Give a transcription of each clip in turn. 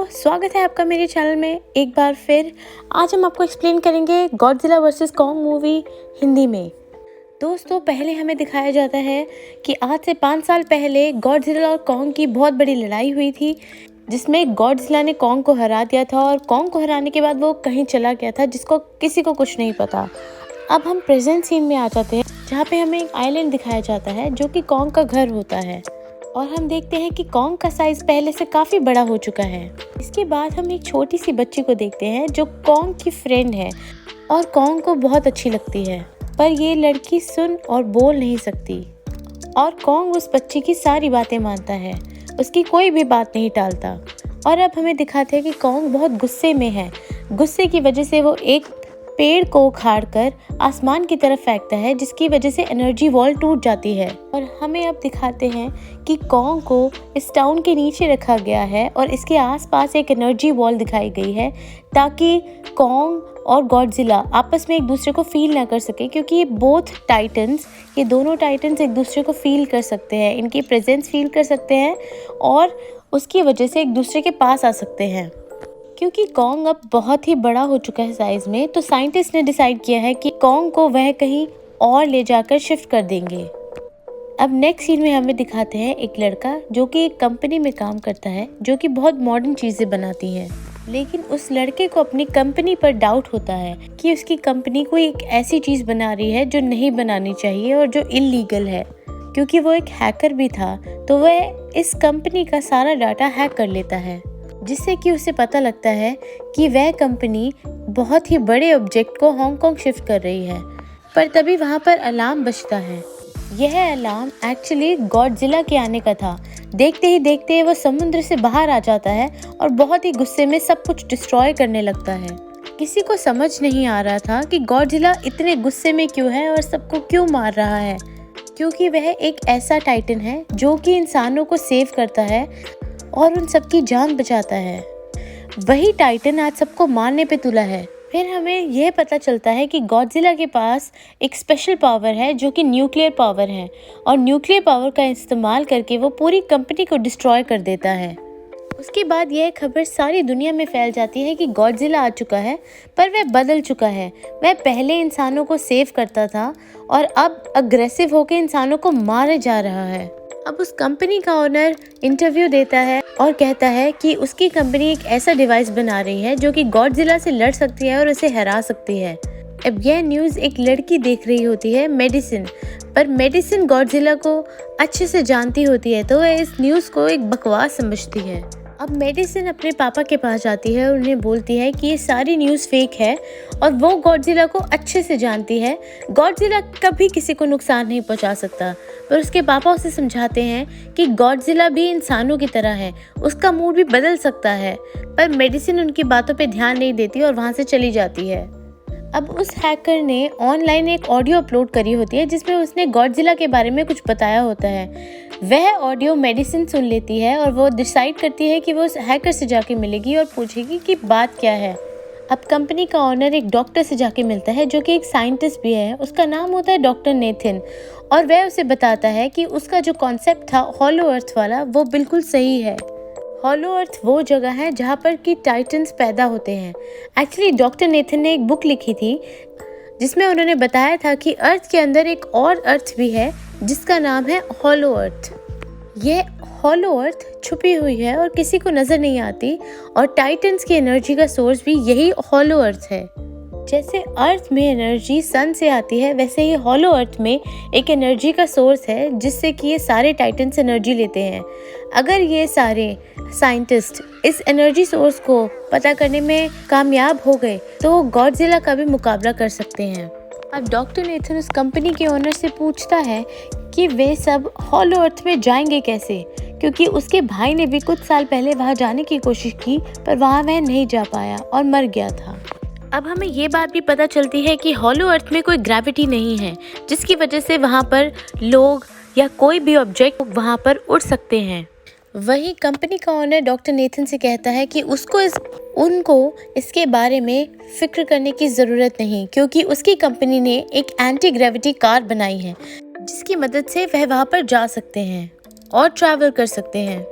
स्वागत है आपका मेरे चैनल में एक बार फिर। आज हम आपको एक्सप्लेन करेंगे Godzilla versus Kong movie Hindi में। दोस्तों, पहले हमें दिखाया जाता है कि आज से 5 साल पहले गॉडजिला और कॉन्ग की बहुत बड़ी लड़ाई हुई थी, जिसमें गॉडजिला ने कॉन्ग को हरा दिया था और कॉन्ग को हराने के बाद वो कहीं चला गया था जिसको किसी को कुछ नहीं पता। अब हम प्रेजेंट सीन में आ जाते हैं, जहाँ पे हमें एक आइलैंड दिखाया जाता है जो कि कॉन्ग का घर होता है, और हम देखते हैं कि कॉन्ग का साइज पहले से काफ़ी बड़ा हो चुका है। इसके बाद हम एक छोटी सी बच्ची को देखते हैं जो कॉन्ग की फ्रेंड है और कॉन्ग को बहुत अच्छी लगती है, पर ये लड़की सुन और बोल नहीं सकती और कॉन्ग उस बच्ची की सारी बातें मानता है, उसकी कोई भी बात नहीं टालता। और अब हमें दिखाते हैं कि कॉन्ग बहुत गुस्से में है। गुस्से की वजह से वो एक पेड़ को उखाड़कर आसमान की तरफ फेंकता है, जिसकी वजह से एनर्जी वॉल टूट जाती है। और हमें अब दिखाते हैं कि कॉन्ग को इस टाउन के नीचे रखा गया है और इसके आसपास एक एनर्जी वॉल दिखाई गई है, ताकि कॉन्ग और गॉडजिला आपस में एक दूसरे को फील ना कर सके, क्योंकि ये दोनों टाइटन्स एक दूसरे को फील कर सकते हैं, इनकी प्रेजेंस फील कर सकते हैं और उसकी वजह से एक दूसरे के पास आ सकते हैं। क्योंकि कॉन्ग अब बहुत ही बड़ा हो चुका है साइज में, तो साइंटिस्ट ने डिसाइड किया है कि कॉन्ग को वह कहीं और ले जाकर शिफ्ट कर देंगे। अब नेक्स्ट सीन में हमें दिखाते हैं एक लड़का जो कि एक कंपनी में काम करता है, जो कि बहुत मॉडर्न चीज़ें बनाती है। लेकिन उस लड़के को अपनी कंपनी पर डाउट होता है कि उसकी कंपनी कोई एक ऐसी चीज़ बना रही है जो नहीं बनानी चाहिए और जो इल्लीगल है। क्योंकि वो एक हैकर भी था, तो वह इस कंपनी का सारा डाटा हैक कर लेता है, जिससे कि उसे पता लगता है कि वह कंपनी बहुत ही बड़े ऑब्जेक्ट को हांगकांग शिफ्ट कर रही है। पर तभी वहाँ पर अलार्म बजता है। यह अलार्म एक्चुअली गॉडजिला के आने का था। देखते ही देखते वो समुद्र से बाहर आ जाता है और बहुत ही गुस्से में सब कुछ डिस्ट्रॉय करने लगता है। किसी को समझ नहीं आ रहा था कि गॉडजिला इतने गुस्से में क्यों है और सबको क्यों मार रहा है, क्योंकि वह एक ऐसा टाइटन है जो कि इंसानों को सेव करता है और उन सबकी जान बचाता है। वही टाइटन आज सबको मारने पे तुला है। फिर हमें यह पता चलता है कि गॉडजिला के पास एक स्पेशल पावर है जो कि न्यूक्लियर पावर है, और न्यूक्लियर पावर का इस्तेमाल करके वो पूरी कंपनी को डिस्ट्रॉय कर देता है। उसके बाद यह खबर सारी दुनिया में फैल जाती है कि गॉडजिला आ चुका है, पर वह बदल चुका है। वह पहले इंसानों को सेव करता था और अब अग्रेसिव होकर इंसानों को मारे जा रहा है। अब उस कंपनी का ओनर इंटरव्यू देता है और कहता है कि उसकी कंपनी एक ऐसा डिवाइस बना रही है जो कि गॉडजिला से लड़ सकती है और उसे हरा सकती है। अब यह न्यूज़ एक लड़की देख रही होती है, मेडिसिन, पर मेडिसिन गॉडजिला को अच्छे से जानती होती है, तो वह इस न्यूज़ को एक बकवास समझती है। अब मेडिसिन अपने पापा के पास जाती है और उन्हें बोलती है कि ये सारी न्यूज़ फेक है, और वो गॉडजिला को अच्छे से जानती है। गॉडजिला कभी किसी को नुकसान नहीं पहुंचा सकता, पर उसके पापा उसे समझाते हैं कि गॉडजिला भी इंसानों की तरह है, उसका मूड भी बदल सकता है। पर मेडिसिन उनकी बातों पे ध्यान नहीं देती और वहाँ से चली जाती है। अब उस हैकर ने ऑनलाइन एक ऑडियो अपलोड करी होती है, जिसमें उसने गॉडजिला के बारे में कुछ बताया होता है। वह ऑडियो मेडिसिन सुन लेती है और वो डिसाइड करती है कि वो उस हैकर से जाके मिलेगी और पूछेगी कि बात क्या है। अब कंपनी का ओनर एक डॉक्टर से जाके मिलता है जो कि एक साइंटिस्ट भी है। उसका नाम होता है डॉक्टर नेथन, और वह उसे बताता है कि उसका जो कॉन्सेप्ट था हॉलो अर्थ वाला, वो बिल्कुल सही है। हॉलो अर्थ वो जगह है जहाँ पर कि टाइटन्स पैदा होते हैं। एक्चुअली डॉक्टर नेथन ने एक बुक लिखी थी जिसमें उन्होंने बताया था कि अर्थ के अंदर एक और अर्थ भी है जिसका नाम है हॉलो अर्थ। ये हॉलो अर्थ छुपी हुई है और किसी को नज़र नहीं आती, और टाइटन्स की एनर्जी का सोर्स भी यही हॉलो अर्थ है। जैसे अर्थ में एनर्जी सन से आती है, वैसे ही हॉलो अर्थ में एक एनर्जी का सोर्स है जिससे कि ये सारे टाइटन्स एनर्जी लेते हैं। अगर ये सारे साइंटिस्ट इस एनर्जी सोर्स को पता करने में कामयाब हो गए तो गॉडजिला का भी मुकाबला कर सकते हैं। अब डॉक्टर नेथन उस कंपनी के ओनर से पूछता है कि वे सब हॉलो अर्थ में जाएंगे कैसे, क्योंकि उसके भाई ने भी कुछ साल पहले वहाँ जाने की कोशिश की, पर वहाँ वह नहीं जा पाया और मर गया था। अब हमें ये बात भी पता चलती है कि हॉलो अर्थ में कोई ग्रेविटी नहीं है, जिसकी वजह से वहाँ पर लोग या कोई भी ऑब्जेक्ट वहाँ पर उड़ सकते हैं। वही कंपनी का ओनर डॉक्टर नेथन से कहता है कि उनको इसके बारे में फिक्र करने की ज़रूरत नहीं, क्योंकि उसकी कंपनी ने एक एंटी ग्रेविटी कार बनाई है जिसकी मदद से वह वहाँ पर जा सकते हैं और ट्रैवल कर सकते हैं।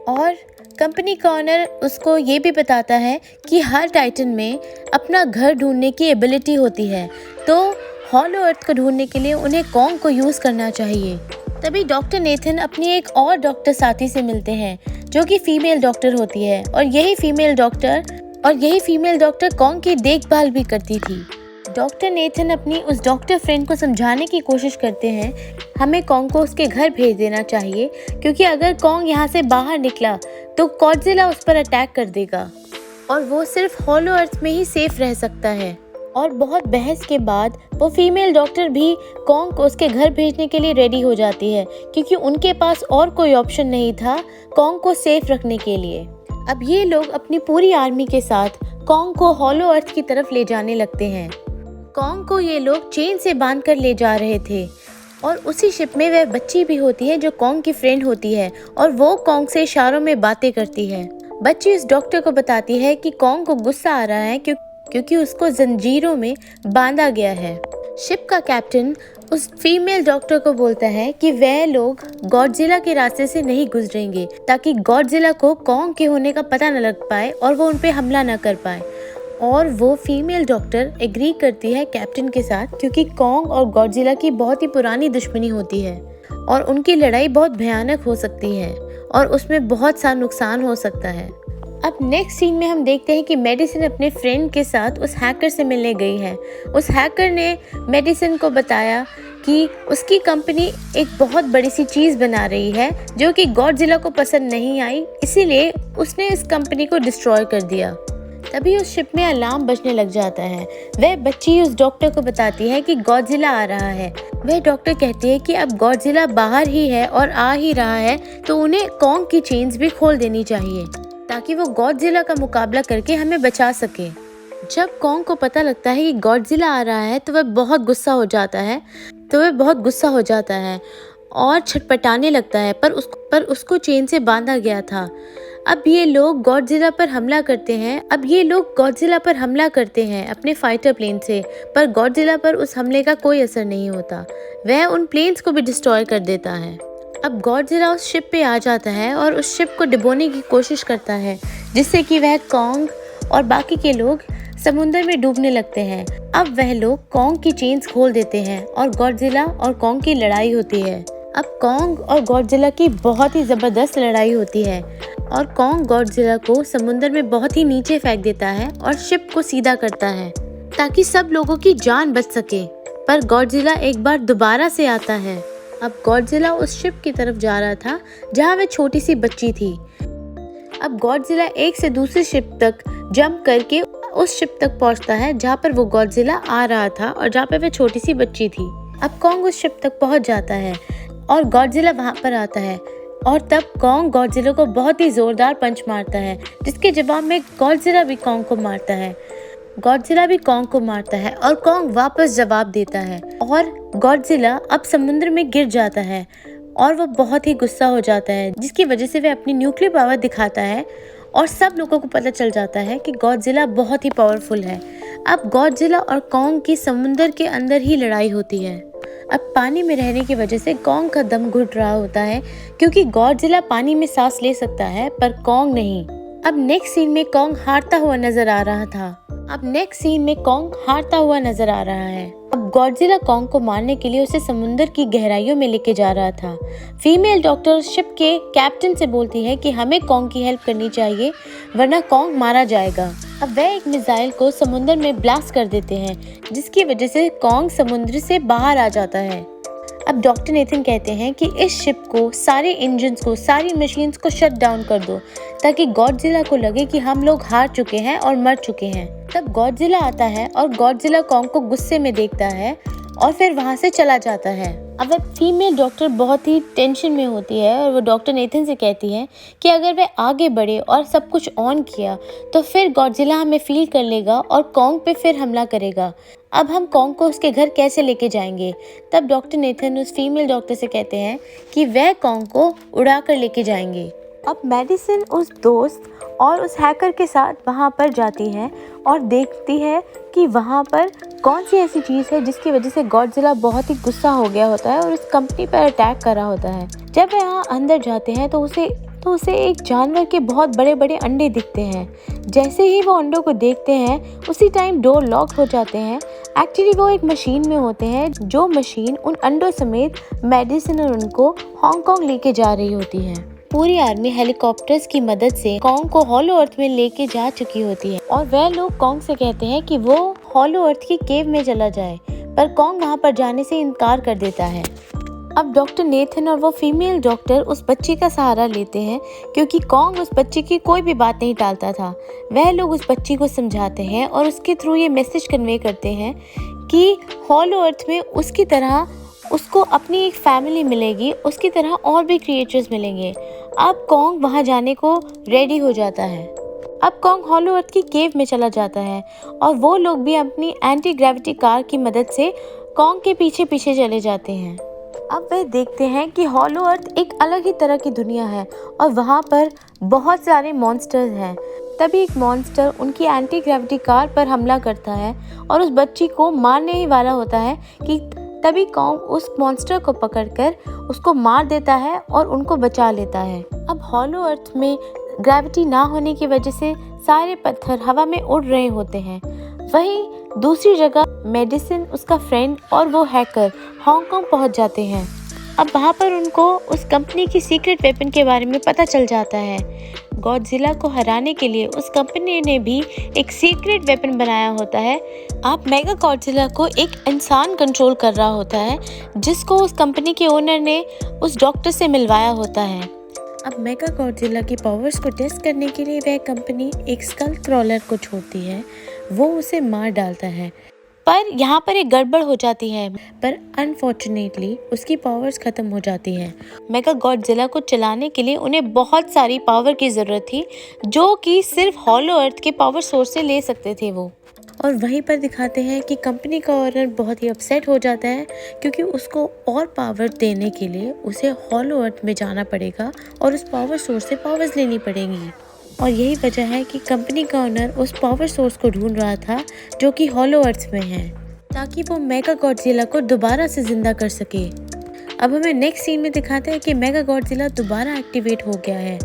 और कंपनी का ऑनर उसको ये भी बताता है कि हर टाइटन में अपना घर ढूंढने की एबिलिटी होती है, तो हॉलो अर्थ को ढूंढने के लिए उन्हें कॉन्ग को यूज़ करना चाहिए। तभी डॉक्टर नेथन अपनी एक और डॉक्टर साथी से मिलते हैं जो कि फीमेल डॉक्टर होती है, और यही फीमेल डॉक्टर कॉन्ग की देखभाल भी करती थी। डॉक्टर नेथन अपनी उस डॉक्टर फ्रेंड को समझाने की कोशिश करते हैं हमें कॉन्ग को उसके घर भेज देना चाहिए, क्योंकि अगर कॉन्ग यहाँ से बाहर निकला तो गॉडजिला उस पर अटैक कर देगा और वो सिर्फ हॉलो अर्थ में ही सेफ रह सकता है। और बहुत बहस के बाद वो फीमेल डॉक्टर भी कॉन्ग को उसके घर भेजने के लिए रेडी हो जाती है, क्योंकि उनके पास और कोई ऑप्शन नहीं था कॉन्ग को सेफ रखने के लिए। अब ये लोग अपनी पूरी आर्मी के साथ कॉन्ग को हॉलो अर्थ की तरफ ले जाने लगते हैं। कॉन्ग को ये लोग चेन से बांधकर ले जा रहे थे, और उसी शिप में वह बच्ची भी होती है जो कॉन्ग की फ्रेंड होती है, और वो कॉन्ग से इशारों में बातें करती है। बच्ची उस डॉक्टर को बताती है कि कॉन्ग को गुस्सा आ रहा है क्योंकि उसको जंजीरों में बांधा गया है। शिप का कैप्टन उस फीमेल डॉक्टर को बोलता है कि वह लोग गॉडजिला के रास्ते से नहीं गुजरेंगे, ताकि गॉडजिला को कॉन्ग के होने का पता न लग पाए और वो उन पे हमला न कर पाए। और वो फीमेल डॉक्टर एग्री करती है कैप्टन के साथ, क्योंकि कॉन्ग और गॉडजिला की बहुत ही पुरानी दुश्मनी होती है और उनकी लड़ाई बहुत भयानक हो सकती है और उसमें बहुत सा नुकसान हो सकता है। अब नेक्स्ट सीन में हम देखते हैं कि मेडिसिन अपने फ्रेंड के साथ उस हैकर से मिलने गई है। उस हैकर ने मेडिसिन को बताया कि उसकी कंपनी एक बहुत बड़ी सी चीज़ बना रही है जो कि गॉडजिला को पसंद नहीं आई, इसीलिए उसने इस कंपनी को डिस्ट्रॉय कर दिया। तभी उस शिप में अलार्म बजने लग जाता है। वह बच्ची उस डॉक्टर को बताती है कि गॉडजिला आ रहा है। वह डॉक्टर कहती है कि अब गॉडजिला बाहर ही है और आ ही रहा है, तो उन्हें कॉन्ग की चेन्स भी खोल देनी चाहिए ताकि वो गॉडजिला का मुकाबला करके हमें बचा सके। जब कॉन्ग को पता लगता है कि गॉडजिला आ रहा है तो वह बहुत गुस्सा हो जाता है और छटपटाने लगता है, पर उसको चेन से बांधा गया था। अब ये लोग गॉडजिला पर हमला करते हैं अपने फाइटर प्लेन से, पर गॉडजिला पर उस हमले का कोई असर नहीं होता। वह उन प्लेन्स को भी डिस्ट्रॉय कर देता है। अब गॉडजिला उस शिप पे आ जाता है और उस शिप को डुबोने की कोशिश करता है, जिससे कि वह कॉन्ग और बाकी के लोग समुद्र में डूबने लगते हैं। अब वह लोग कॉन्ग की चेन्स खोल देते हैं और गॉडजिला और कॉन्ग की लड़ाई होती है। अब कॉन्ग और गॉडजिला की बहुत ही ज़बरदस्त लड़ाई होती है और कॉन्ग गॉडजिला को समुद्र में बहुत ही नीचे फेंक देता है और शिप को सीधा करता है ताकि सब लोगों की जान बच सके। पर गॉडजिला एक बार दोबारा से आता है। अब गॉडजिला उस शिप की तरफ जा रहा था जहाँ वह छोटी सी बच्ची थी। अब गॉडजिला एक से दूसरी शिप तक जंप करके उस शिप तक पहुँचता है जहाँ पर वो गॉडजिला आ रहा था और जहाँ पर वह छोटी सी बच्ची थी। अब कॉन्ग उस शिप तक पहुँच जाता है और गॉडजिला वहाँ पर आता है, और तब कॉन्ग गॉडजिला को बहुत ही ज़ोरदार पंच मारता है, जिसके जवाब में गॉडजिला भी कॉन्ग को मारता है और कॉन्ग वापस जवाब देता है और गॉडजिला अब समुद्र में गिर जाता है और वो बहुत ही गुस्सा हो जाता है, जिसकी वजह से वह अपनी न्यूक्लियर पावर दिखाता है और सब लोगों को पता चल जाता है कि गॉडजिला बहुत ही पावरफुल है। अब गॉडजिला और कॉन्ग की समुद्र के अंदर ही लड़ाई होती है। अब पानी में रहने की वजह से कॉन्ग का दम घुट रहा होता है, क्योंकि गॉडजिला पानी में सांस ले सकता है पर कॉन्ग नहीं। अब नेक्स्ट सीन में कॉन्ग हारता हुआ नजर आ रहा है। अब गॉडजिला कॉन्ग को मारने के लिए उसे समुद्र की गहराइयों में लेके जा रहा था। फीमेल डॉक्टर शिप के कैप्टन से बोलती है कि हमें कॉन्ग की हेल्प करनी चाहिए, वरना कॉन्ग मारा जाएगा। अब वह एक मिसाइल को समुद्र में ब्लास्ट कर देते हैं, जिसकी वजह से कॉन्ग समुद्र से बाहर आ जाता है। अब डॉक्टर नेथन कहते हैं कि इस शिप को, सारे इंजन्स को, सारी मशीन्स को शट डाउन कर दो, ताकि गॉडजिला को लगे कि हम लोग हार चुके हैं और मर चुके हैं। तब गॉडजिला आता है और गॉडजिला कॉन्ग को गुस्से में देखता है और फिर वहाँ से चला जाता है। अब वह फीमेल डॉक्टर बहुत ही टेंशन में होती है और वो डॉक्टर नेथन से कहती है कि अगर वह आगे बढ़े और सब कुछ ऑन किया तो फिर गॉडजिला हमें फील कर लेगा और कॉन्ग पे फिर हमला करेगा। अब हम कॉन्ग को उसके घर कैसे लेके जाएंगे? तब डॉक्टर नेथन उस फीमेल डॉक्टर से कहते हैं कि वह कॉन्ग को उड़ा कर लेके जाएंगे। अब मेडिसिन उस दोस्त और उस हैकर के साथ वहाँ पर जाती है और देखती है कि वहाँ पर कौन सी ऐसी चीज़ है जिसकी वजह से गॉडजिला बहुत ही गुस्सा हो गया होता है और उस कंपनी पर अटैक कर रहा होता है। जब वह यहाँ अंदर जाते हैं तो उसे तो उसे एक जानवर के बहुत बड़े बड़े अंडे दिखते हैं। जैसे ही वो अंडों को देखते हैं उसी टाइम डोर लॉक हो जाते हैं। एक्चुअली वो एक मशीन में होते हैं, जो मशीन उन अंडों समेत मेडिसिन और उनको हांगकांग लेके जा रही होती है। पूरी आर्मी हेलीकॉप्टर्स की मदद से कॉन्ग को हॉलो अर्थ में लेके जा चुकी होती है और वह लोग कॉन्ग से कहते हैं कि वो हॉलो अर्थ की केव में चला जाए, पर कॉन्ग वहां पर जाने से इनकार कर देता है। अब डॉक्टर नेथन और वो फीमेल डॉक्टर उस बच्ची का सहारा लेते हैं, क्योंकि कॉन्ग उस बच्ची की कोई भी बात नहीं टालता था। वह लोग उस बच्ची को समझाते हैं और उसके थ्रू ये मैसेज कन्वे करते हैं कि हॉलो अर्थ में उसकी तरह उसको अपनी एक फैमिली मिलेगी, उसकी तरह और भी क्रिएचर्स मिलेंगे। अब कॉन्ग वहां जाने को रेडी हो जाता है। अब कॉन्ग हॉलो अर्थ की केव में चला जाता है और वो लोग भी अपनी एंटी ग्रेविटी कार की मदद से कॉन्ग के पीछे पीछे चले जाते हैं। अब वे देखते हैं कि हॉलो अर्थ एक अलग ही तरह की दुनिया है और वहाँ पर बहुत सारे मॉन्स्टर्स हैं। तभी एक मॉन्स्टर उनकी एंटी ग्रेविटी कार पर हमला करता है और उस बच्ची को मारने ही वाला होता है कि तभी कॉन्ग उस मॉन्स्टर को पकड़कर उसको मार देता है और उनको बचा लेता है। अब हॉलो अर्थ में ग्रेविटी ना होने की वजह से सारे पत्थर हवा में उड़ रहे होते हैं। वहीं दूसरी जगह मेडिसिन, उसका फ्रेंड और वो हैकर हांगकांग पहुंच जाते हैं। अब वहां पर उनको उस कंपनी की सीक्रेट वेपन के बारे में पता चल जाता है। गॉडजिला को हराने के लिए उस कंपनी ने भी एक सीक्रेट वेपन बनाया होता है। अब मेगा गॉडजिला को एक इंसान कंट्रोल कर रहा होता है, जिसको उस कंपनी के ओनर ने उस डॉक्टर से मिलवाया होता है। अब मेगा गॉडजिला की पावर्स को टेस्ट करने के लिए वह कंपनी एक स्कल क्रॉलर को छोड़ती है। वो उसे मार डालता है, पर यहाँ पर एक गड़बड़ हो जाती है, पर अनफॉर्चुनेटली उसकी पावर्स खत्म हो जाती हैं। मेगा गॉडजिला को चलाने के लिए उन्हें बहुत सारी पावर की ज़रूरत थी, जो कि सिर्फ हॉलो अर्थ के पावर सोर्स से ले सकते थे वो। और वहीं पर दिखाते हैं कि कंपनी का ओनर बहुत ही अपसेट हो जाता है, क्योंकि उसको और पावर देने के लिए उसे हॉलो अर्थ में जाना पड़ेगा और उस पावर सोर्स से पावर्स लेनी पड़ेंगी। और यही वजह है कि कंपनी का ओनर उस पावर सोर्स को ढूंढ रहा था, जो कि हॉलो अर्थ में है, ताकि वो मेगा गॉडजिला को दोबारा से जिंदा कर सके। अब हमें नेक्स्ट सीन में दिखाते हैं कि मेगा गॉडजिला दोबारा एक्टिवेट हो गया है।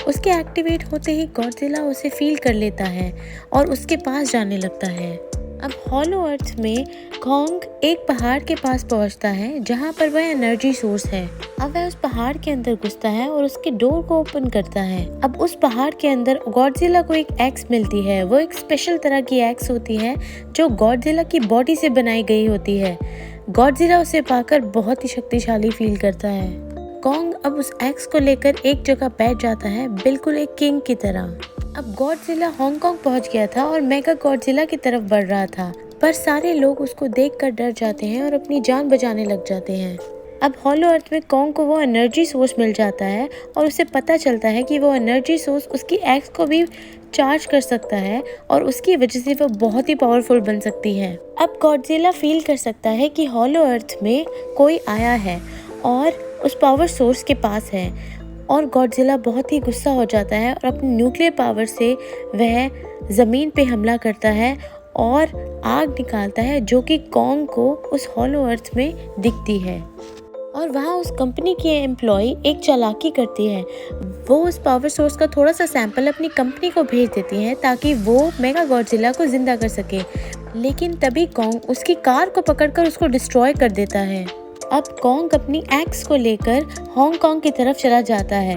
उसके एक्टिवेट होते ही गॉडजिला उसे फील कर लेता है और उसके पास जाने लगता है। अब हॉलो अर्थ में कॉन्ग एक पहाड़ के पास पहुंचता है, जहां पर वह एनर्जी सोर्स है। अब वह उस पहाड़ के अंदर घुसता है और उसके डोर को ओपन करता है। अब उस पहाड़ के अंदर गॉडजिला को एक एक्स मिलती है। वो एक स्पेशल तरह की एक्स होती है, जो गॉडजिला की बॉडी से बनाई गई होती है। गॉडजिला उसे पाकर बहुत ही शक्तिशाली फील करता है। कॉन्ग अब उस एक्स को लेकर एक जगह बैठ जाता है, बिल्कुल एक किंग की तरह। अब गॉडजिला हांगकांग पहुंच गया था और मेगा गॉडजिला की तरफ बढ़ रहा था, पर सारे लोग उसको देखकर डर जाते हैं और अपनी जान बचाने लग जाते हैं। अब हॉलो अर्थ में कॉन्ग को वो एनर्जी सोर्स मिल जाता है और उसे पता चलता है कि वो एनर्जी सोर्स उसकी एक्स को भी चार्ज कर सकता है और उसकी वजह से वो बहुत ही पावरफुल बन सकती है। अब गॉडजिला फील कर सकता है कि हॉलो अर्थ में कोई आया है और उस पावर सोर्स के पास है, और गॉडजिला बहुत ही गुस्सा हो जाता है और अपने न्यूक्लियर पावर से वह ज़मीन पे हमला करता है और आग निकालता है, जो कि कॉन्ग को उस हॉलो अर्थ में दिखती है। और वहाँ उस कंपनी की एम्प्लॉय एक चालाकी करती है। वो उस पावर सोर्स का थोड़ा सा सैंपल अपनी कंपनी को भेज देती है, ताकि वो मेगा गॉडजिला को जिंदा कर सके। लेकिन तभी कॉन्ग उसकी कार को पकड़कर उसको डिस्ट्रॉय कर देता है। अब कॉन्ग अपनी एक्स को लेकर हांगकांग की तरफ चला जाता है।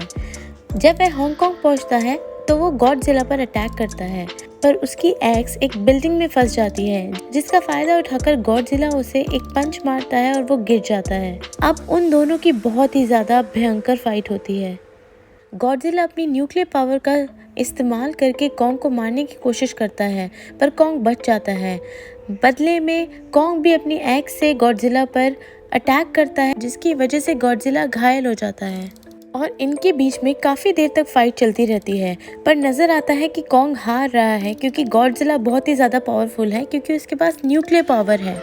जब वह हांगकांग पहुंचता है तो वो गॉडजिला पर अटैक करता है, पर उसकी एक्स एक बिल्डिंग में फंस जाती है, जिसका फायदा उठाकर गॉडजिला उसे एक पंच मारता है और वो गिर जाता है। अब उन दोनों की बहुत ही ज़्यादा भयंकर फाइट होती है। गॉडजिला अपनी न्यूक्लियर पावर का इस्तेमाल करके कॉन्ग को मारने की कोशिश करता है, पर कॉन्ग बच जाता है। बदले में कॉन्ग भी अपनी एक्स से गॉडजिला पर अटैक करता है, जिसकी वजह से गॉडजिला घायल हो जाता है और इनके बीच में काफ़ी देर तक फाइट चलती रहती है। पर नज़र आता है कि कॉन्ग हार रहा है, क्योंकि गॉडजिला बहुत ही ज़्यादा पावरफुल है, क्योंकि उसके पास न्यूक्लियर पावर है।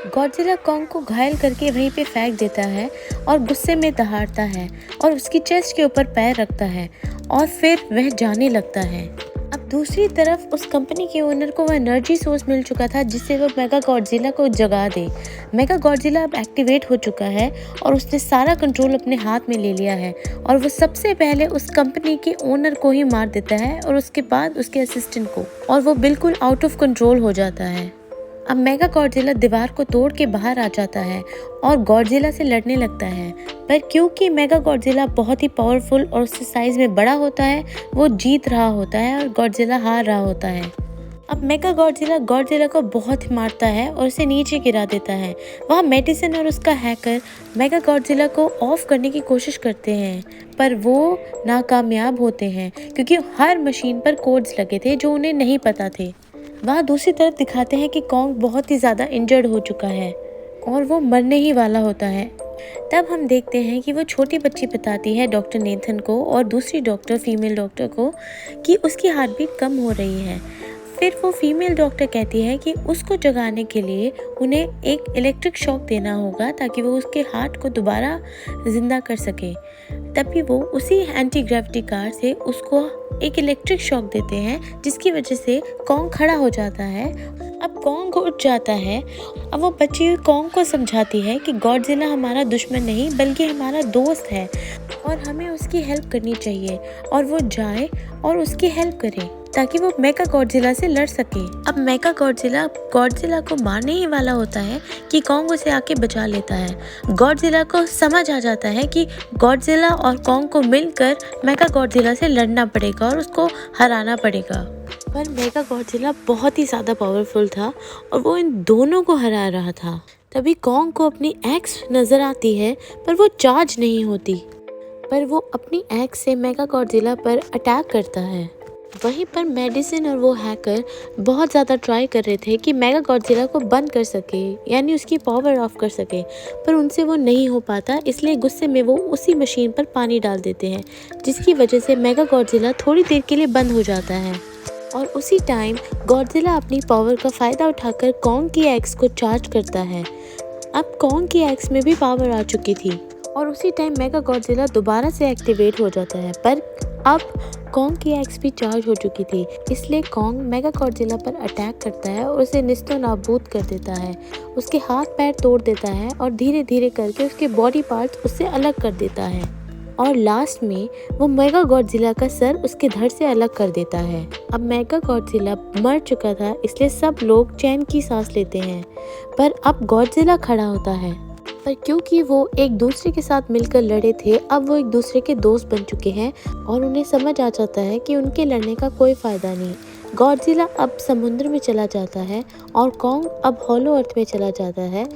गॉडजिला कॉन्ग को घायल करके वहीं पे फेंक देता है और गुस्से में दहाड़ता है और उसकी चेस्ट के ऊपर पैर रखता है और फिर वह जाने लगता है। अब दूसरी तरफ उस कंपनी के ओनर को वह एनर्जी सोर्स मिल चुका था जिससे वो मेगा गॉडजिला को जगा दे। मेगा गॉडजिला अब एक्टिवेट हो चुका है और उसने सारा कंट्रोल अपने हाथ में ले लिया है और वो सबसे पहले उस कंपनी के ओनर को ही मार देता है और उसके बाद उसके असिस्टेंट को, और वो बिल्कुल आउट ऑफ कंट्रोल हो जाता है। अब मेगा गॉडजिला दीवार को तोड़ के बाहर आ जाता है और गॉडजिला से लड़ने लगता है, पर क्योंकि मेगा गॉडजिला बहुत ही पावरफुल और उससे साइज में बड़ा होता है, वो जीत रहा होता है और गॉडजिला हार रहा होता है। अब मेगा गॉडजिला को बहुत मारता है और उसे नीचे गिरा देता है। वहाँ मेडिसिन और उसका हैकर मेगा गॉडजिला को ऑफ करने की कोशिश करते हैं, पर वो नाकामयाब होते हैं क्योंकि हर मशीन पर कोड्स लगे थे जो उन्हें नहीं पता थे। वहाँ दूसरी तरफ दिखाते हैं कि कॉन्ग बहुत ही ज़्यादा इंजर्ड हो चुका है और वो मरने ही वाला होता है। तब हम देखते हैं कि वो छोटी बच्ची बताती है डॉक्टर नेथन को और दूसरी डॉक्टर फीमेल डॉक्टर को कि उसकी हार्ट बीट कम हो रही है। फिर वो फीमेल डॉक्टर कहती है कि उसको जगाने के लिए उन्हें एक इलेक्ट्रिक शॉक देना होगा ताकि वो उसके हार्ट को दोबारा ज़िंदा कर सके। तभी वो उसी एंटी ग्रेविटी कार से उसको एक इलेक्ट्रिक शॉक देते हैं जिसकी वजह से कॉन्ग खड़ा हो जाता है। अब कॉन्ग उठ जाता है। अब वो बच्ची कॉन्ग को समझाती है कि गॉडजिला हमारा दुश्मन नहीं बल्कि हमारा दोस्त है और हमें उसकी हेल्प करनी चाहिए, और वो जाए और उसकी हेल्प करे ताकि वो मेगा गॉडजिला से लड़ सके। अब मेगा गॉडजिला को मारने ही वाला होता है कि कॉन्ग उसे आके बचा लेता है। गॉडजिला को समझ आ जाता है कि गॉडजिला और कॉन्ग को मिलकर मेगा गॉडजिला से लड़ना पड़ेगा और उसको हराना पड़ेगा। पर मेगा गॉडजिला बहुत ही ज़्यादा पावरफुल था और वो इन दोनों को हरा रहा था। तभी कॉन्ग को अपनी एक्स नज़र आती है पर वो चार्ज नहीं होती, पर वो अपनी एक्स से मेगा गॉडजिला पर अटैक करता है। वहीं पर मेडिसिन और वो हैकर बहुत ज़्यादा ट्राई कर रहे थे कि मेगा गॉडजिला को बंद कर सके, यानी उसकी पावर ऑफ कर सके, पर उनसे वो नहीं हो पाता। इसलिए गुस्से में वो उसी मशीन पर पानी डाल देते हैं जिसकी वजह से मेगा गॉडजिला थोड़ी देर के लिए बंद हो जाता है। और उसी टाइम गॉडजिला अपनी पावर का फ़ायदा उठाकर कॉन्ग की एक्स को चार्ज करता है। अब कॉन्ग की एक्स में भी पावर आ चुकी थी और उसी टाइम मेगा गॉडजिला दोबारा से एक्टिवेट हो जाता है, पर अब कॉन्ग की एक्स भी चार्ज हो चुकी थी। इसलिए कॉन्ग मेगा गॉडजिला पर अटैक करता है और उसे निस्तो नाबूद कर देता है, उसके हाथ पैर तोड़ देता है और धीरे धीरे करके उसके बॉडी पार्ट्स उससे अलग कर देता है, और लास्ट में वो मेगा गॉडजिला का सर उसके धड़ से अलग कर देता है। अब मेगा गॉडजिला मर चुका था इसलिए सब लोग चैन की सांस लेते हैं, पर अब गॉडजिला खड़ा होता है। पर क्योंकि वो एक दूसरे के साथ मिलकर लड़े थे, अब वो एक दूसरे के दोस्त बन चुके हैं और उन्हें समझ आ जाता है कि उनके लड़ने का कोई फ़ायदा नहीं। गॉडजिला अब समुद्र में चला जाता है और कॉन्ग अब हॉलो अर्थ में चला जाता है।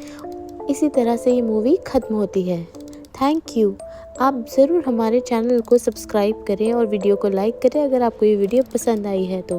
इसी तरह से ये मूवी ख़त्म होती है। Thank you. आप ज़रूर हमारे चैनल को सब्सक्राइब करें और वीडियो को लाइक करें अगर आपको ये वीडियो पसंद आई है तो।